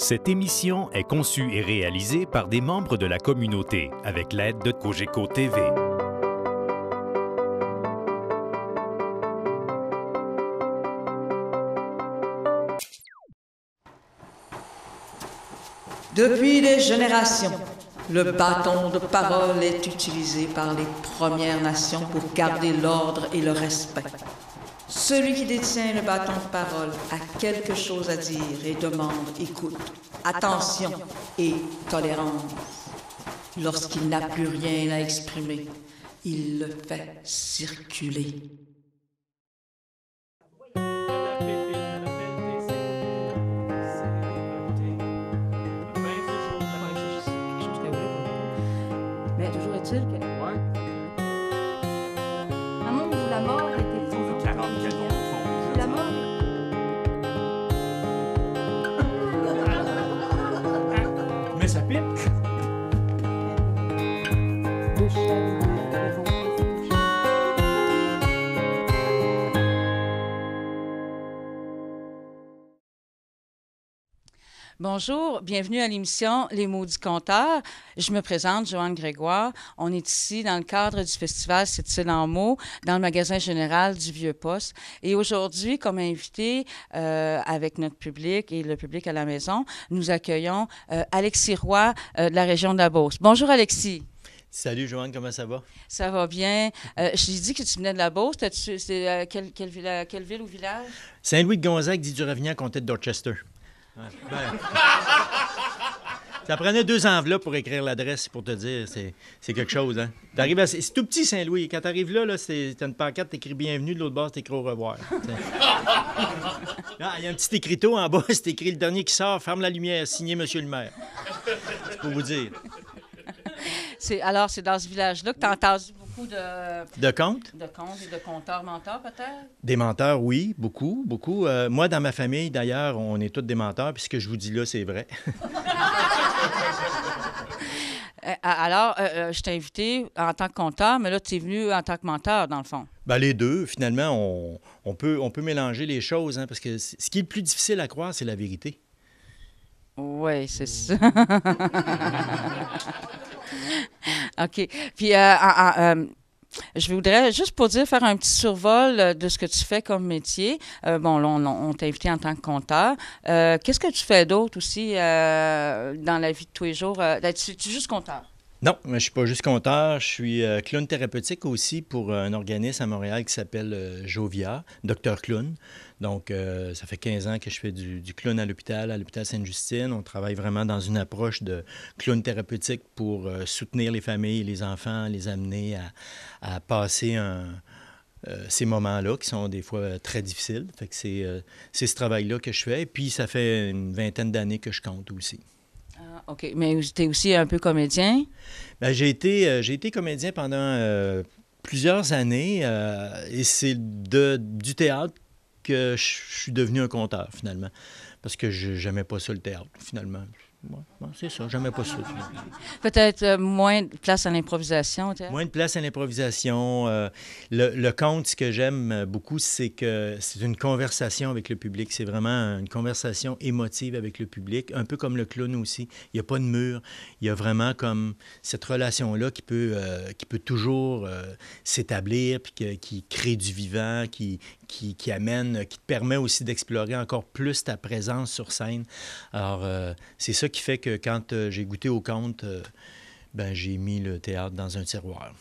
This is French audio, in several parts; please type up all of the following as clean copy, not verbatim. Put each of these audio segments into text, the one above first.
Cette émission est conçue et réalisée par des membres de la communauté avec l'aide de Cogeco TV. Depuis des générations, le bâton de parole est utilisé par les Premières Nations pour garder l'ordre et le respect. Celui qui détient le bâton de parole a quelque chose à dire et demande écoute, attention et tolérance. Lorsqu'il n'a plus rien à exprimer, il le fait circuler. Mais toujours est-il que... Un monde où la mort était plus la mort... Mais ça pique. Deux chefs, Bonjour, bienvenue à l'émission Les Maudits Conteurs. Je me présente, Joanne Grégoire. On est ici dans le cadre du festival Cette-île en mots, dans le magasin général du Vieux-Poste. Et aujourd'hui, comme invité, avec notre public et le public à la maison, nous accueillons Alexis Roy de la région de la Beauce. Bonjour Alexis. Salut Joanne, comment ça va? Ça va bien. Je t'ai dit que tu venais de la Beauce. C'est quelle ville ou village? Saint-Louis-de-Gonzague, dit du Ravignan, comté de Dorchester. Ouais. Ben, ça prenait 2 enveloppes pour écrire l'adresse, pour te dire, c'est quelque chose, hein? C'est tout petit, Saint-Louis. Quand tu arrives là, t'as une pancarte, t'écris « Bienvenue », de l'autre bord, t'écris « Au revoir ». Il y a un petit écriteau en bas, c'est écrit « Le dernier qui sort, ferme la lumière, signé Monsieur le maire ». C'est pour vous dire. Alors, c'est dans ce village-là que tu as entendu beaucoup de contes? De contes et de conteurs-menteurs, peut-être? Des menteurs, oui, beaucoup, beaucoup. Moi, dans ma famille, d'ailleurs, on est tous des menteurs, puis ce que je vous dis là, c'est vrai. Alors, je t'ai invité en tant que conteur, mais là, tu es venu en tant que menteur, dans le fond. Bien, les deux, finalement, on peut mélanger les choses, hein, parce que ce qui est le plus difficile à croire, c'est la vérité. Oui, c'est ça. OK. Puis, je voudrais, juste pour dire, faire un petit survol de ce que tu fais comme métier. Bon, là, on t'a invité en tant que conteur. Qu'est-ce que tu fais d'autre aussi dans la vie de tous les jours? Tu es juste conteur? Non, mais je ne suis pas juste conteur. Je suis clown thérapeutique aussi pour un organisme à Montréal qui s'appelle Jovia, Docteur Clown. Donc, ça fait 15 ans que je fais du clown à l'hôpital Sainte-Justine. On travaille vraiment dans une approche de clown thérapeutique pour soutenir les familles, les enfants, les amener à passer ces moments-là qui sont des fois très difficiles. Fait que c'est ce travail-là que je fais. Et puis, ça fait une 20aine d'années que je compte aussi. Ah, OK. Mais tu es aussi un peu comédien? Bien, j'ai été comédien pendant plusieurs années et c'est du théâtre que je suis devenu un conteur, finalement. Parce que je n'aimais pas ça, le théâtre, finalement. Ouais, c'est ça, j'aimais pas ça. Peut-être moins de place à l'improvisation. Moins de place à l'improvisation. Le conte, ce que j'aime beaucoup, c'est que c'est une conversation avec le public. C'est vraiment une conversation émotive avec le public, un peu comme le clown aussi. Il n'y a pas de mur. Il y a vraiment comme cette relation-là qui peut toujours s'établir, puis qui crée du vivant, qui amène, qui te permet aussi d'explorer encore plus ta présence sur scène. Alors, c'est ça qui fait que quand j'ai goûté au conte, j'ai mis le théâtre dans un tiroir.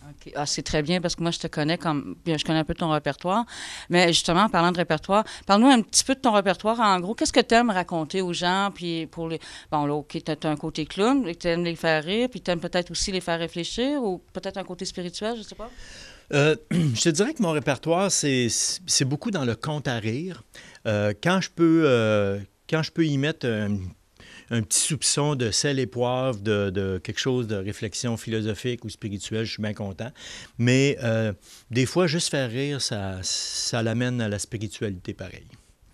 OK. Ah, c'est très bien parce que moi, je te connais je connais un peu ton répertoire. Mais justement, en parlant de répertoire, parle-nous un petit peu de ton répertoire. En gros, qu'est-ce que tu aimes raconter aux gens? Puis pour les... Bon, là, OK, tu as un côté clown, tu aimes les faire rire, puis tu aimes peut-être aussi les faire réfléchir, ou peut-être un côté spirituel, je ne sais pas. Je te dirais que mon répertoire, c'est beaucoup dans le conte à rire. Quand je peux y mettre un petit soupçon de sel et poivre, de quelque chose de réflexion philosophique ou spirituelle, je suis bien content. Mais des fois, juste faire rire, ça l'amène à la spiritualité pareil.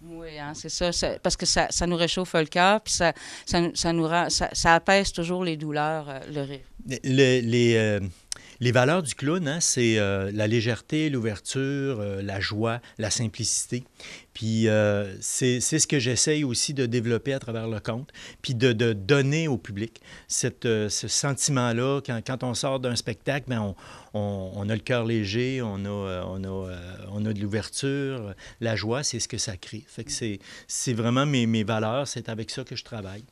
Oui, hein, c'est ça. Parce que ça nous réchauffe le cœur, puis ça apaise toujours les douleurs, le rire. Les valeurs du clown, hein, c'est la légèreté, l'ouverture, la joie, la simplicité. Puis c'est ce que j'essaye aussi de développer à travers le conte, puis de donner au public ce sentiment-là. Quand on sort d'un spectacle, bien, on a le cœur léger, on a de l'ouverture. La joie, c'est ce que ça crée. Fait que c'est vraiment mes valeurs, c'est avec ça que je travaille.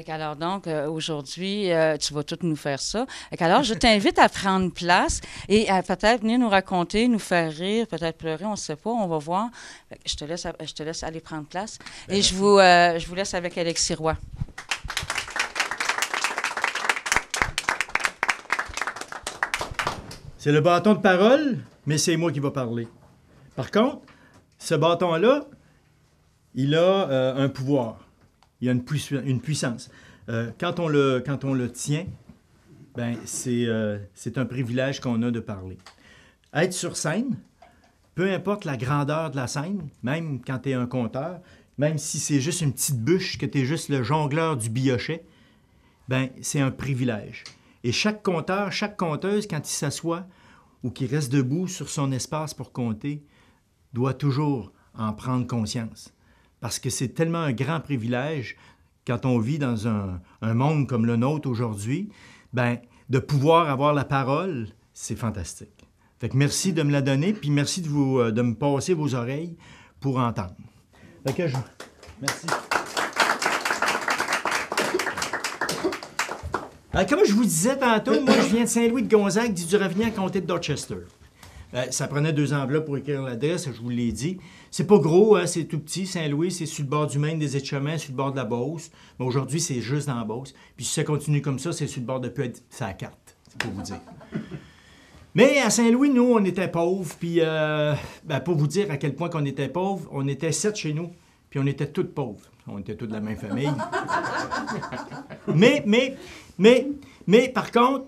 Alors donc, aujourd'hui, tu vas tout nous faire ça. Alors, je t'invite à prendre place et à peut-être venir nous raconter, nous faire rire, peut-être pleurer, on ne sait pas, on va voir. Je te laisse aller prendre place. Et merci. Je vous laisse avec Alexis Roy. C'est le bâton de parole, mais c'est moi qui va parler. Par contre, ce bâton-là, il a un pouvoir. Il y a une puissance. Quand on le tient, ben c'est un privilège qu'on a de parler. Être sur scène, peu importe la grandeur de la scène, même quand tu es un conteur, même si c'est juste une petite bûche, que tu es juste le jongleur du biochet, ben c'est un privilège. Et chaque conteur, chaque conteuse, quand il s'assoit ou qu'il reste debout sur son espace pour compter, doit toujours en prendre conscience. Parce que c'est tellement un grand privilège, quand on vit dans un monde comme le nôtre aujourd'hui, ben, de pouvoir avoir la parole, c'est fantastique. Fait que merci de me la donner, puis merci de me passer vos oreilles pour entendre. Fait que merci. Alors, comme je vous disais tantôt, moi, je viens de Saint-Louis-de-Gonzague, du Ravignan, comté de Dorchester. Ça prenait 2 enveloppes pour écrire l'adresse, je vous l'ai dit. C'est pas gros, hein, c'est tout petit. Saint-Louis, c'est sur le bord du Maine, des Échemins, sur le bord de la Beauce. Mais aujourd'hui, c'est juste dans la Beauce. Puis si ça continue comme ça, c'est sur le bord de Puet, c'est la carte, c'est pour vous dire. Mais à Saint-Louis, nous, on était pauvres. Puis, pour vous dire à quel point qu'on était pauvres, on était 7 chez nous. Puis on était tous pauvres. On était tous de la même famille. Mais, par contre,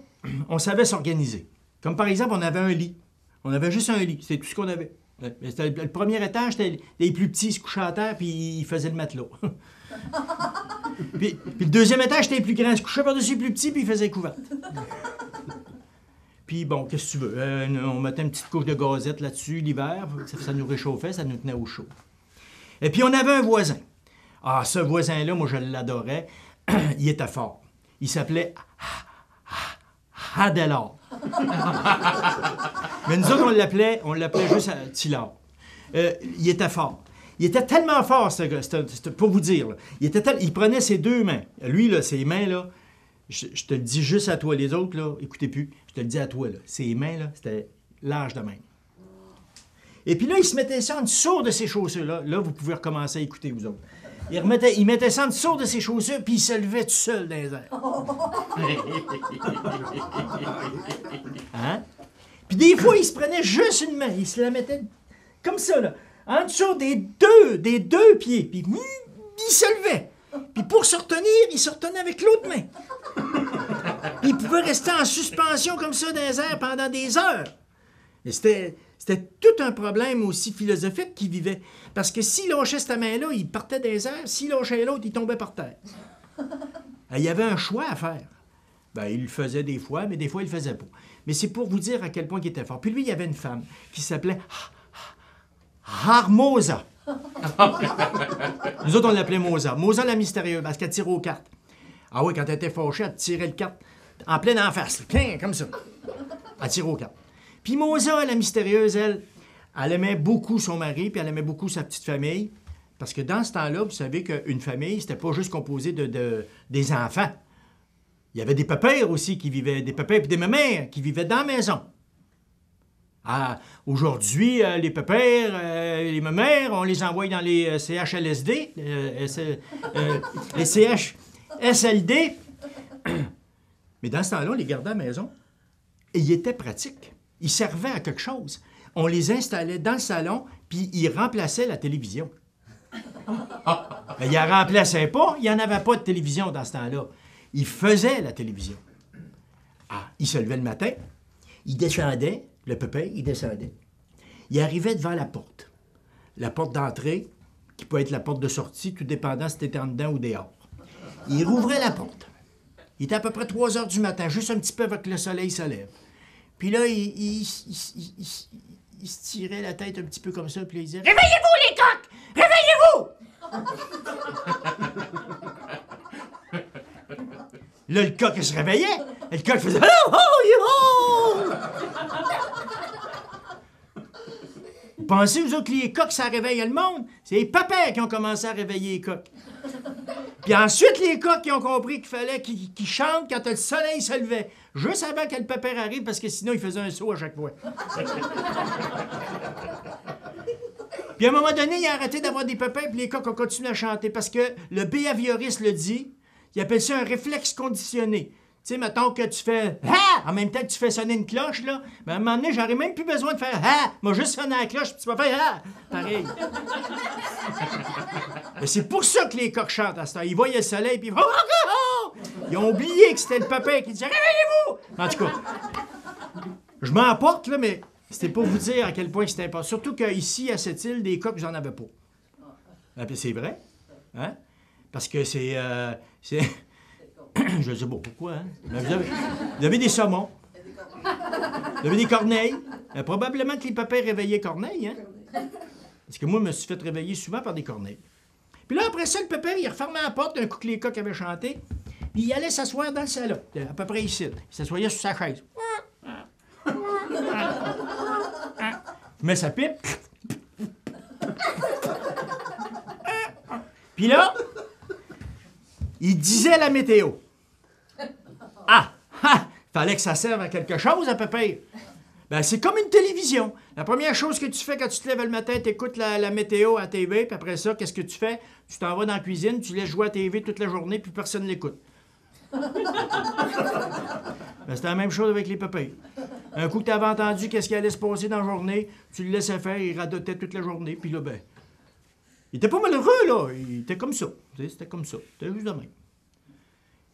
on savait s'organiser. Comme par exemple, on avait un lit. On avait juste un lit, c'était tout ce qu'on avait. Le premier étage, c'était les plus petits, ils se couchaient à terre, puis ils faisaient le matelot. puis le deuxième étage, c'était les plus grands, ils se couchaient par-dessus les plus petits, puis ils faisaient couverte. Puis bon, qu'est-ce que tu veux? On mettait une petite couche de gazette là-dessus l'hiver, ça nous réchauffait, ça nous tenait au chaud. Et puis on avait un voisin. Ah, ce voisin-là, moi, je l'adorais. Il était fort. Il s'appelait Adélard. Mais nous autres, on l'appelait juste Tillard. Il était fort. Il était tellement fort, ce gars, c'était pour vous dire. Là. Il prenait ses 2 mains. Lui, là, ses mains, là, je te le dis juste à toi. Les autres, là, écoutez plus, je te le dis à toi. Là. Ses mains, là, c'était large de même. Et puis là, il se mettait ça en dessous de ses chaussures. Là, vous pouvez recommencer à écouter, vous autres. Il mettait ça en dessous de ses chaussures, puis il se levait tout seul dans les airs. Hein? Puis des fois, il se prenait juste une main, il se la mettait comme ça, là, en dessous des deux pieds, puis il se levait. Puis pour se retenir, il se retenait avec l'autre main. Il pouvait rester en suspension comme ça dans les airs pendant des heures. Et c'était tout un problème aussi philosophique qu'il vivait. Parce que s'il lâchait cette main-là, il partait des airs. S'il lâchait l'autre, il tombait par terre. Il y avait un choix à faire. Ben, il le faisait des fois, mais des fois, il le faisait pas. Mais c'est pour vous dire à quel point il était fort. Puis lui, il y avait une femme qui s'appelait Harmosa. Nous autres, on l'appelait Mosa. Mosa la mystérieuse, parce qu'elle tirait aux cartes. Ah oui, quand elle était fâchée, elle tirait le carte en pleine en face. Comme ça. Elle tirait aux cartes. Puis Mosa, la mystérieuse, elle aimait beaucoup son mari, puis elle aimait beaucoup sa petite famille. Parce que dans ce temps-là, vous savez qu'une famille, c'était pas juste composé des enfants. Il y avait des pépères aussi qui vivaient, des pépères et des mémères qui vivaient dans la maison. Ah, aujourd'hui, les pépères, les mémères, on les envoie dans les CHLSD, les CHSLD. Mais dans ce temps-là, on les gardait à la maison. Et ils étaient pratiques. Ils servaient à quelque chose. On les installait dans le salon, puis ils remplaçaient la télévision. Ils ne la remplaçaient pas, il n'y en avait pas de télévision dans ce temps-là. Ils faisaient la télévision. Ah, ils se levaient le matin, ils descendaient, le pépé, il descendait. Il arrivait devant la porte d'entrée, qui peut être la porte de sortie, tout dépendant si t'étais en dedans ou dehors. Il rouvrait la porte. Il était à peu près 3 heures du matin, juste un petit peu avant que le soleil se lève. Puis là, il se tirait la tête un petit peu comme ça, puis là, il disait « Réveillez-vous, les coqs! Réveillez-vous! » Là, le coq, il se réveillait. Et le coq faisait « Oh, oh, oh! » Vous pensez, vous autres, que les coqs, ça réveille le monde? C'est les papins qui ont commencé à réveiller les coqs. Puis ensuite, les coqs, qui ont compris qu'il fallait qu'ils chantent quand le soleil se levait. Juste avant que le papin arrive, parce que sinon, il faisait un saut à chaque fois. Puis à un moment donné, il a arrêté d'avoir des papins, puis les coqs ont continué à chanter. Parce que le behavioriste le dit, il appelle ça un réflexe conditionné. Tu sais, mettons que tu fais « Ha! » en même temps que tu fais sonner une cloche, là. Ben, à un moment donné, j'aurais même plus besoin de faire « Ha! » Moi, juste sonner la cloche, puis tu vas faire « Ha! » Pareil. Mais c'est pour ça que les coqs chantent à ce temps. Ils voyaient le soleil, puis ils ont oublié que c'était le papa qui disait « Réveillez-vous! » En tout cas, je m'emporte, là, mais c'était pour vous dire à quel point c'était important. Surtout qu'ici, à cette île, des coqs, vous n'en avez pas. Ah, puis c'est vrai. Hein? Parce que c'est... Je ne sais pas pourquoi, hein? Vous avez des saumons. Vous avez des corneilles. Probablement que les papas réveillaient corneilles, hein? Parce que moi, je me suis fait réveiller souvent par des corneilles. Puis là, après ça, le papa, il refermait la porte d'un coup que les coqs avaient chanté. Puis il allait s'asseoir dans le salon, à peu près ici. Il s'assoyait sur sa chaise. Il met sa pipe. Puis là, il disait la météo. Ah! Fallait que ça serve à quelque chose, à peu près. Ben, c'est comme une télévision. La première chose que tu fais quand tu te lèves le matin, tu écoutes la météo à TV, puis après ça, qu'est-ce que tu fais? Tu t'en vas dans la cuisine, tu laisses jouer à TV toute la journée, puis personne ne l'écoute. Ben, c'était la même chose avec les papiers. Un coup que tu avais entendu qu'est-ce qui allait se passer dans la journée, tu le laissais faire, il radotait toute la journée, puis là, ben... Il était pas malheureux, là. Il était comme ça. C'était comme ça. C'était juste de même.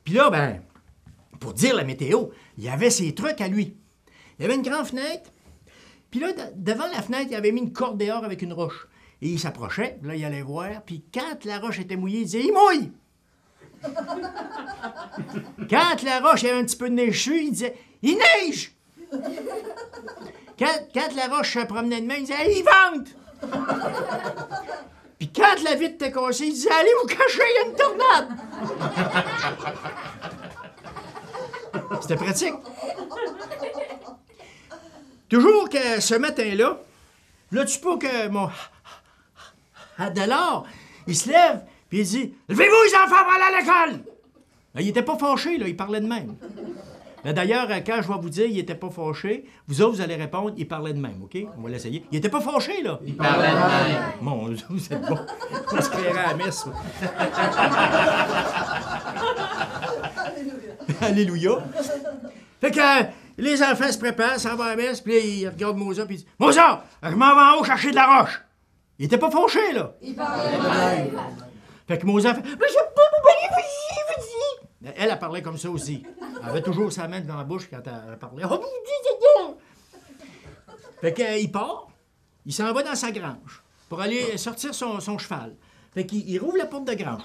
Puis là, ben, pour dire la météo, il y avait ses trucs à lui. Il y avait une grande fenêtre. Puis là, devant la fenêtre, il avait mis une corde dehors avec une roche. Et il s'approchait, là, il allait voir. Puis quand la roche était mouillée, il disait « Il mouille! » Quand la roche avait un petit peu de neige dessus, il disait « Il neige! » Quand la roche se promenait de main, il disait « Il vente! » Puis quand la vitre était cassée, il disait « Allez vous cacher, il y a une tornade! » C'était pratique. Toujours que ce matin-là, là, tu peux que mon Adélard, il se lève, puis il dit « Levez-vous, les enfants, pour aller à l'école! » Il était pas fâché, là, il parlait de même. D'ailleurs, quand je vais vous dire il était pas fâché, vous autres, vous allez répondre il parlait de même, OK? On va l'essayer. Il était pas fâché, là. Il parlait de même. Mon Dieu, vous êtes bon. On se créerait à la messe. Alléluia. Fait que les enfants se préparent, s'en vont à la messe, puis là, ils regardent Mozart, puis ils disent « Mozart, je m'en vais en haut chercher de la roche! » Il était pas fâché, là. Il parlait de même. Fait que Mozart fait « Elle parlait comme ça aussi. Elle avait toujours sa main dans la bouche quand elle parlait. Fait qu'il part, il s'en va dans sa grange pour aller sortir son cheval. Fait qu'il rouvre la porte de grange.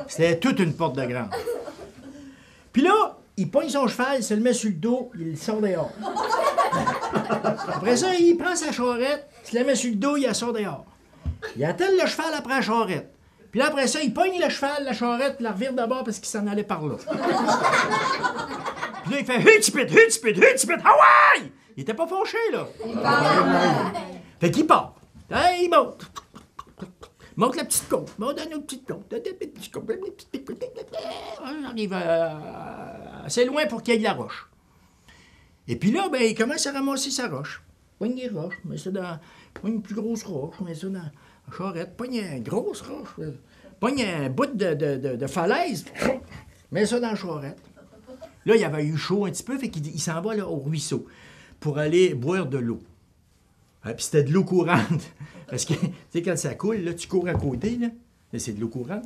C'était toute une porte de grange. Puis là, il pogne son cheval, il se le met sur le dos, il sort dehors. Après ça, il prend sa charrette, il se la met sur le dos, il la sort dehors. Il attelle le cheval après la charrette. Puis là, après ça, il pogne le cheval, la charrette, puis la revire d'abord parce qu'il s'en allait par là. Puis là, il fait « Hutspit, Hawaii! » Il était pas fâché, là. Fait qu'il part. Hey, il monte. Monte la petite côte. Monte dans notre petite côte. On arrive assez loin pour qu'il y ait de la roche. Et puis là, ben, il commence à ramasser sa roche. Pogne des roches, met ça dans... Pogne une plus grosse roche, met ça dans la charrette. Pogne une grosse roche. Pogne un bout de falaise. Met ça dans la charrette. Là, il avait eu chaud un petit peu, fait qu'il s'en va là, au ruisseau pour aller boire de l'eau. Puis c'était de l'eau courante. Parce que, tu sais, quand ça coule, là, tu cours à côté, là. C'est de l'eau courante.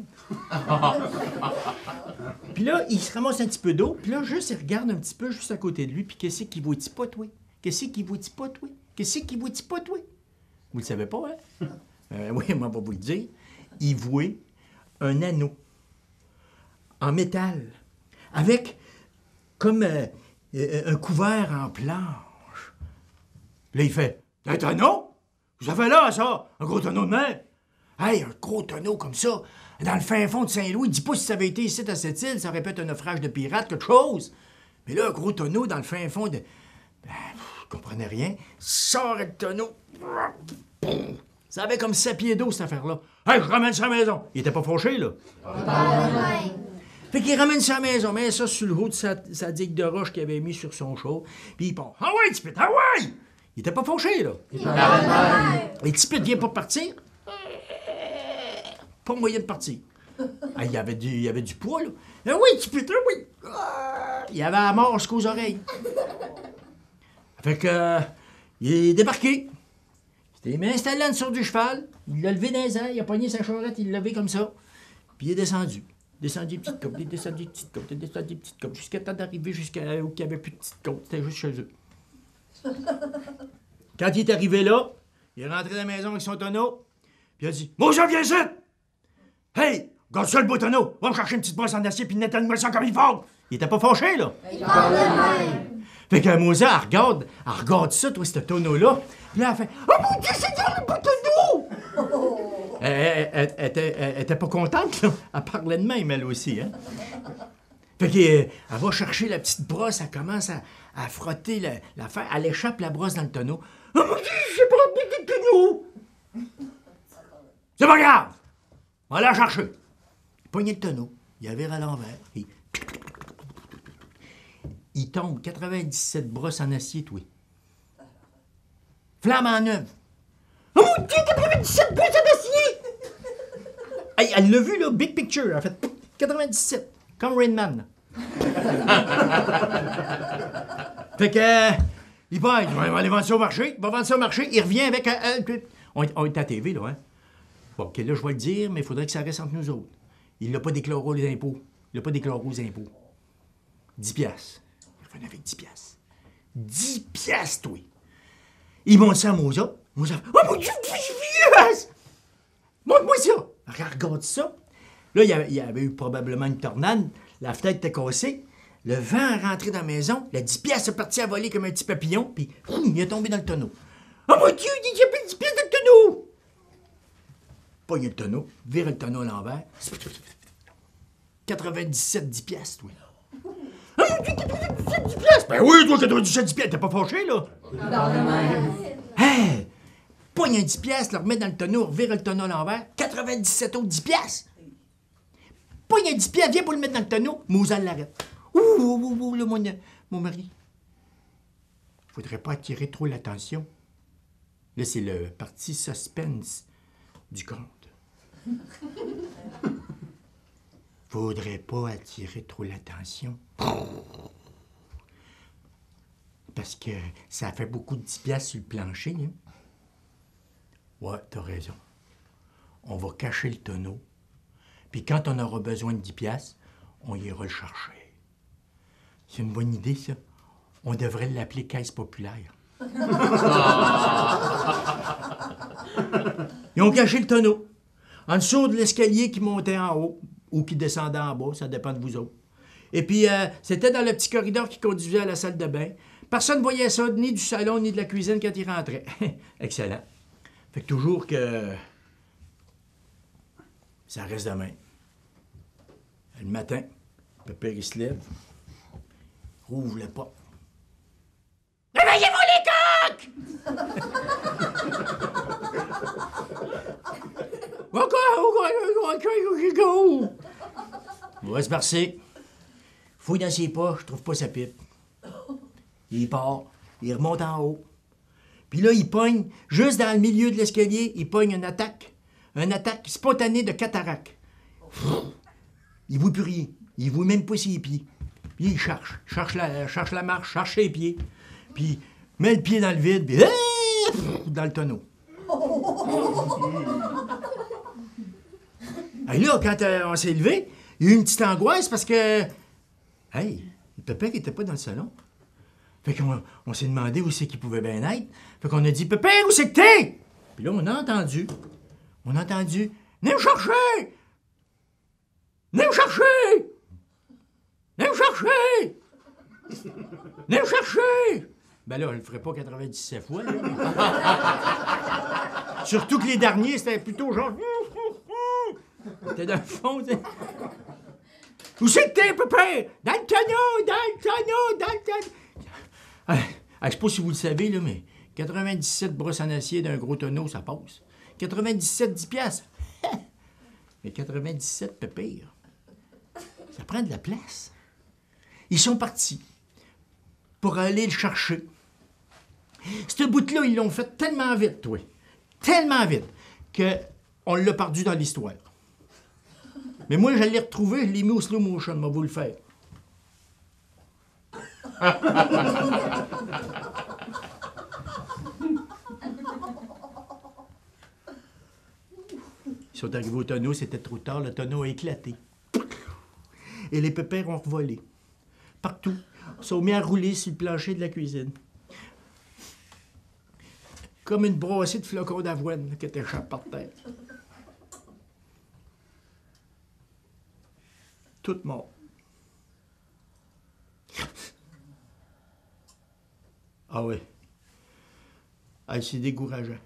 Puis là, il se ramasse un petit peu d'eau, puis là, juste, il regarde un petit peu juste à côté de lui, puis qu'est-ce qu'il voit-il pas, toi? Qu'est-ce qu'il voit-il pas, toi? Qu'est-ce qu'il voit-il pas, toi? Vous le savez pas, hein? Oui, moi, je vais vous le dire. Il voit un anneau en métal avec comme un couvert en planche. Là, il fait « Un tonneau? Ça fait là, ça! Un gros tonneau de mer? Hey, un gros tonneau comme ça, dans le fin fond de Saint-Louis, dis pas si ça avait été ici à cette île, ça aurait pu être un naufrage de pirates, quelque chose. Mais là, un gros tonneau dans le fin fond de... Ben, je comprenais rien. Sort le tonneau. Ça avait comme 7 pieds d'eau, cette affaire-là. Hey, je ramène ça à la maison. Il était pas fâché, là. Fait qu'il ramène ça à la maison, met ça sur le haut de sa digue de roche qu'il avait mis sur son char, puis il part. Ah ouais, Tipit, ah ouais! Il était pas fâché, là. Et Tipit vient pas partir. Pas moyen de partir. Ah, il y avait du poids, là. Ah oui, Tipit, ah oui! Ah, il avait la mort jusqu'aux oreilles. Fait que, il est débarqué. Il m'a installé en dessous du cheval, il l'a levé dans les airs, il a pogné sa charrette, il l'a levé comme ça, puis il est descendu. Descendu petite côte, descendu petite côte, descendu petite côte, jusqu'à temps d'arriver jusqu'à où il n'y avait plus de petite côte, c'était juste chez eux. Quand il est arrivé là, il est rentré dans la maison avec son tonneau, puis il a dit « Moi, je viens ici! Hey, regarde ça le beau tonneau, va me chercher une petite brosse en acier puis nettoie-moi ça comme il faut! » Il était pas fâché, là. Fait que Moussa, elle regarde ça, toi, ce tonneau-là. Puis là, elle fait « Oh mon Dieu, c'est dans le beau tonneau! » Elle était pas contente, là. Elle parlait de même, elle aussi, hein. Fait qu'elle va chercher la petite brosse, elle commence à frotter l'affaire. Elle échappe la brosse dans le tonneau. « Oh mon Dieu, j'ai pas rempli le tonneau! » C'est pas grave! On va la chercher. Il pognait le tonneau, il avait à l'envers, et... Il tombe 97 brosses en acier, toi. Flamme en neuve. Oh mon Dieu, 97 brosses en acier! Hey, elle l'a vu, là, big picture, en fait. 97, comme Rain Man. Fait que, il va aller vendre ça au marché. Il va vendre ça au marché. Il revient avec on est à la TV, là, hein. Bon, OK, là, je vais le dire, mais il faudrait que ça reste entre nous autres. Il l'a pas déclaré aux impôts. Il l'a pas déclaré aux impôts. 10 piastres. Il revenait avec 10 piastres. 10 piastres, toi! Il monte ça à Moussa. Moussa fait « Oh mon Dieu, 10 piastres! Montre-moi ça! » Regarde ça. Là, il y avait eu probablement une tornade. La fenêtre était cassée. Le vent est rentré dans la maison. Le 10 piastres est parti à voler comme un petit papillon. Puis, il est tombé dans le tonneau. « Oh mon Dieu, il y a plus de 10 piastres dans le tonneau! » Pogne le tonneau, vire le tonneau à l'envers. 97 10 piastres, toi. Oh mon Dieu, 97 10 piastres! Ben oui, toi, 97 10 piastres, t'es pas fâché, là? Hey! Pogne un 10 piastres, le remet dans le tonneau, revire le tonneau à l'envers. 97 autres 10 piastres! Pogne un 10 piastres, viens pour le mettre dans le tonneau. Moussa l'arrête. Ouh, là, mon mari. Faudrait pas attirer trop l'attention. Là, c'est le parti suspense du conte. Faudrait pas attirer trop l'attention. Parce que ça fait beaucoup de 10 piastres sur le plancher, hein? Ouais, t'as raison. On va cacher le tonneau. Puis quand on aura besoin de 10 piastres, on ira le chercher. C'est une bonne idée, ça. On devrait l'appeler Caisse populaire. Ils ont caché le tonneau. En dessous de l'escalier qui montait en haut ou qui descendait en bas, ça dépend de vous autres. Et puis, c'était dans le petit corridor qui conduisait à la salle de bain. Personne ne voyait ça, ni du salon, ni de la cuisine quand il rentrait. Excellent. Fait que toujours que ça reste demain. Le matin, le père, il se lève, rouvre la porte. Réveillez-vous les coqs! Il va se barcer. Fouille dans ses poches, je trouve pas sa pipe. Il part, il remonte en haut. Puis là, il pogne, juste dans le milieu de l'escalier, il pogne une attaque spontanée de cataracte. Il voit plus rien. Il voit même pas ses pieds. Puis il cherche la marche, cherche ses pieds. Puis met le pied dans le vide, puis dans le tonneau. Et là, quand on s'est levé, il y a eu une petite angoisse parce que... Hey, le pépère n'était pas dans le salon. Fait qu'on s'est demandé où c'est qu'il pouvait bien être. Fait qu'on a dit, Pépère, où c'est que t'es? Puis là, on a entendu. Venez me chercher! Venez me chercher! Venez me chercher! Venez me chercher! Ben là, je le ferai pas 97 fois, là. Surtout que les derniers, c'était plutôt genre... C'était dans le fond, t'sais. Où c'est que t'es, pépère? Dans le tonneau! Dans le tonneau! Dans le tonneau! Je sais pas si vous le savez, là, mais 97 brosses en acier d'un gros tonneau, ça passe. 97, 10 piastres. Mais 97 pépires, ça prend de la place. Ils sont partis pour aller le chercher. Ce bout-là, ils l'ont fait tellement vite, toi. Tellement vite qu'on l'a perdu dans l'histoire. Mais moi, je l'ai retrouvé, je l'ai mis au slow motion, moi, vous le faire. Ils sont arrivés au tonneau, c'était trop tard, le tonneau a éclaté. Et les pépères ont revolé. Partout. Ils sont mis à rouler sur le plancher de la cuisine. Comme une brossée de flocons d'avoine qui échappe par terre. Tout mort. Ah oui. Ah, c'est décourageant.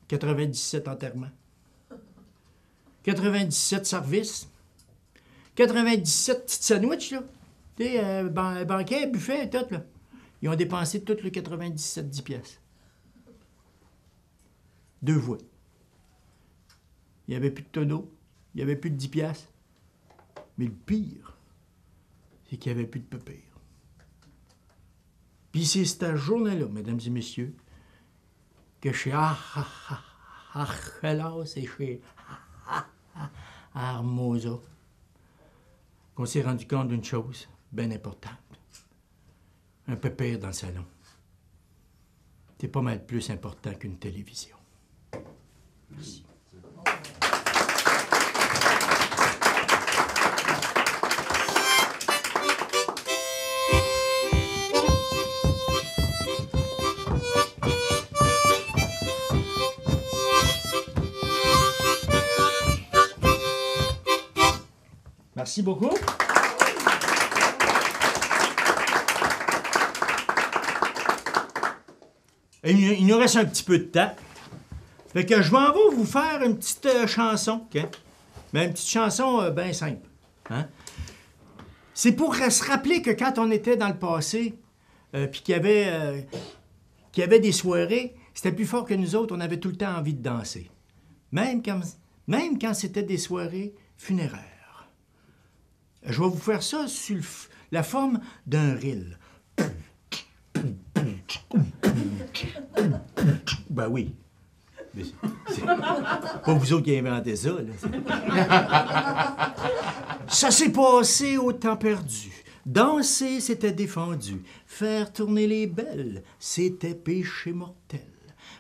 97 enterrements. 97 services. 97 petites sandwichs, là. Tu sais, banquet, buffet, tout, là. Ils ont dépensé tout le 97 10 piastres. 2 fois. Il n'y avait plus de tonneau. Il n'y avait plus de 10 piastres. Mais le pire, c'est qu'il n'y avait plus de pépires. Puis c'est cette journée-là, mesdames et messieurs, que chez Archelas et chez Armosa, qu'on s'est rendu compte d'une chose bien importante. Un pépère dans le salon, c'est pas mal plus important qu'une télévision. Merci. Merci beaucoup. Et il nous reste un petit peu de temps. Fait que je m'en vais vous faire une petite chanson, OK? Mais une petite chanson bien simple. Hein? C'est pour se rappeler que quand on était dans le passé, puis qu'il y avait des soirées, c'était plus fort que nous autres, on avait tout le temps envie de danser. Même quand c'était des soirées funéraires. Je vais vous faire ça sur la forme d'un reel. Ben oui. C'est pas vous autres qui inventez ça, là. Ça s'est passé au temps perdu. Danser, c'était défendu. Faire tourner les belles, c'était péché mortel.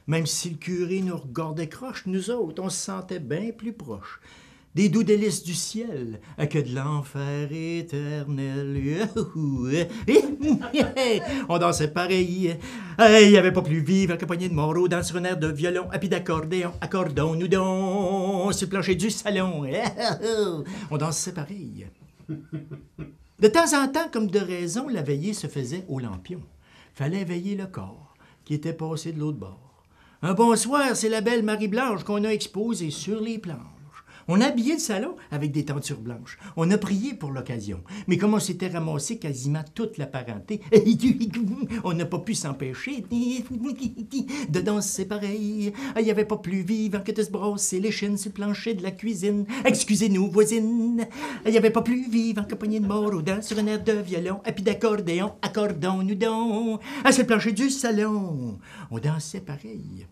Même si le curé nous regardait croche, nous autres, on se sentait bien plus proches. Des doux délices du ciel, que de l'enfer éternel. On dansait pareil. Il n'y avait pas plus vivre que poignée de moreau dans sur un air de violon, puis d'accordéon. Accordons-nous donc sur le plancher du salon. On dansait pareil. De temps en temps, comme de raison, la veillée se faisait au lampion. Fallait veiller le corps qui était passé de l'autre bord. Un bonsoir, c'est la belle Marie-Blanche qu'on a exposée sur les planches. On a habillé le salon avec des tentures blanches. On a prié pour l'occasion. Mais comme on s'était ramassé quasiment toute la parenté, on n'a pas pu s'empêcher de danser pareil. Il n'y avait pas plus vivant que de se brosser les chines sur le plancher de la cuisine. Excusez-nous, voisine. Il n'y avait pas plus vivant que poignée de mort aux dents sur un air de violon, puis d'accordéon. Accordons-nous donc sur le plancher du salon. On dansait pareil.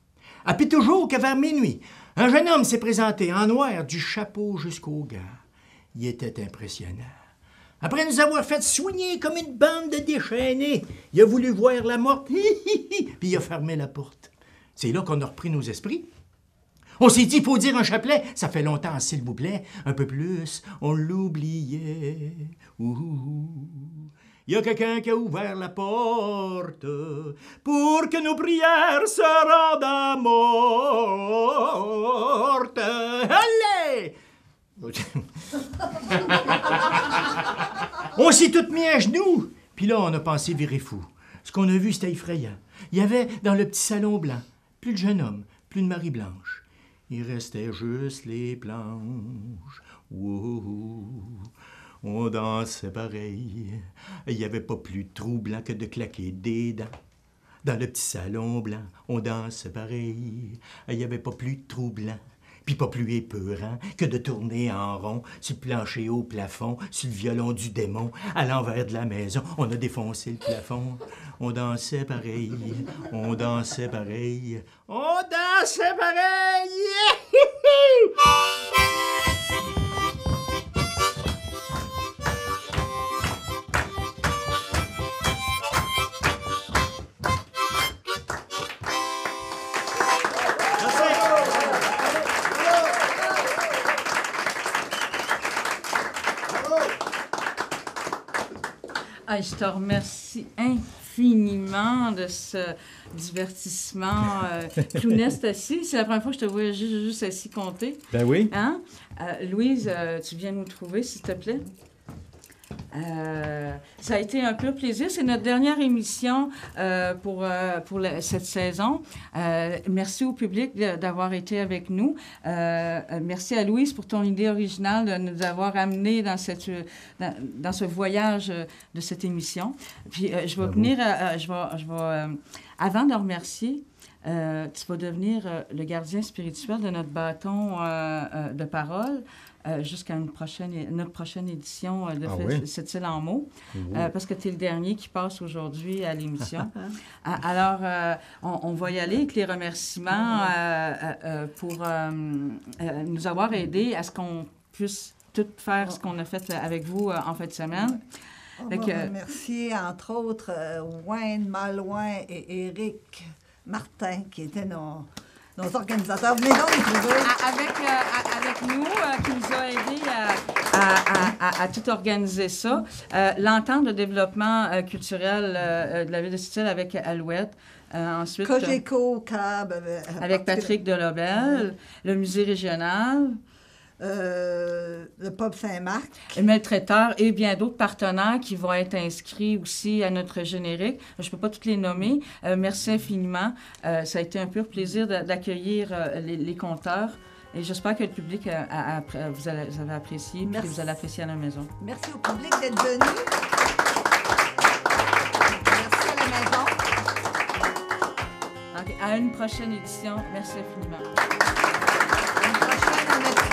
Puis toujours que vers minuit, un jeune homme s'est présenté en noir du chapeau jusqu'aux gants. Il était impressionnant. Après nous avoir fait soigner comme une bande de déchaînés, il a voulu voir la morte, puis il a fermé la porte. C'est là qu'on a repris nos esprits. On s'est dit, il faut dire un chapelet. Ça fait longtemps, s'il vous plaît. Un peu plus, on l'oubliait. Il y a quelqu'un qui a ouvert la porte pour que nos prières se rendent mortes. Allez! On s'est tous mis à genoux. Puis là, on a pensé virer fou. Ce qu'on a vu, c'était effrayant. Il y avait dans le petit salon blanc plus de jeune homme, plus de Marie-Blanche. Il restait juste les planches. Wow. On dansait pareil. Il n'y avait pas plus troublant que de claquer des dents. Dans le petit salon blanc, on dansait pareil. Il n'y avait pas plus troublant, puis pas plus épeurant que de tourner en rond sur le plancher au plafond, sur le violon du démon, à l'envers de la maison. On a défoncé le plafond. On dansait pareil. On dansait pareil. On dansait pareil. Ah, je te remercie infiniment de ce divertissement clownesque assis. C'est la première fois que je te voyais juste assis compter. Ben oui. Hein? Louise, tu viens nous trouver, s'il te plaît? Ça a été un pur plaisir. C'est notre dernière émission pour cette saison. Merci au public d'avoir été avec nous. Merci à Louise pour ton idée originale de nous avoir amenés dans ce voyage de cette émission. Puis je vais venir, avant de remercier, tu vas devenir le gardien spirituel de notre bâton de parole. Jusqu'à notre prochaine édition de Cette île en mots, parce que tu es le dernier qui passe aujourd'hui à l'émission. Alors, on va y aller avec les remerciements pour nous avoir aidés à ce qu'on puisse tout faire ce qu'on a fait avec vous en fin de semaine. On va remercier, entre autres, Wayne Malouin et Éric Martin, qui étaient nos organisateurs. Venez donc les trouver. Avec nous, qui nous a aidés à tout organiser ça. L'entente de développement culturel de la ville de Sept-Îles avec Alouette. Ensuite, Cogeco, CAB. Avec Patrick Delobel. Le musée régional. Le Pub Saint-Marc. Le traiteur et bien d'autres partenaires qui vont être inscrits aussi à notre générique. Je ne peux pas tous les nommer. Merci infiniment. Ça a été un pur plaisir d'accueillir les conteurs. Et j'espère que le public vous avez apprécié et que vous allez apprécier à la maison. Merci au public d'être venu. Merci à la maison. Okay, à une prochaine édition. Merci infiniment. À une prochaine à notre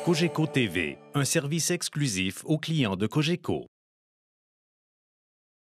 Cogeco TV, un service exclusif aux clients de Cogeco.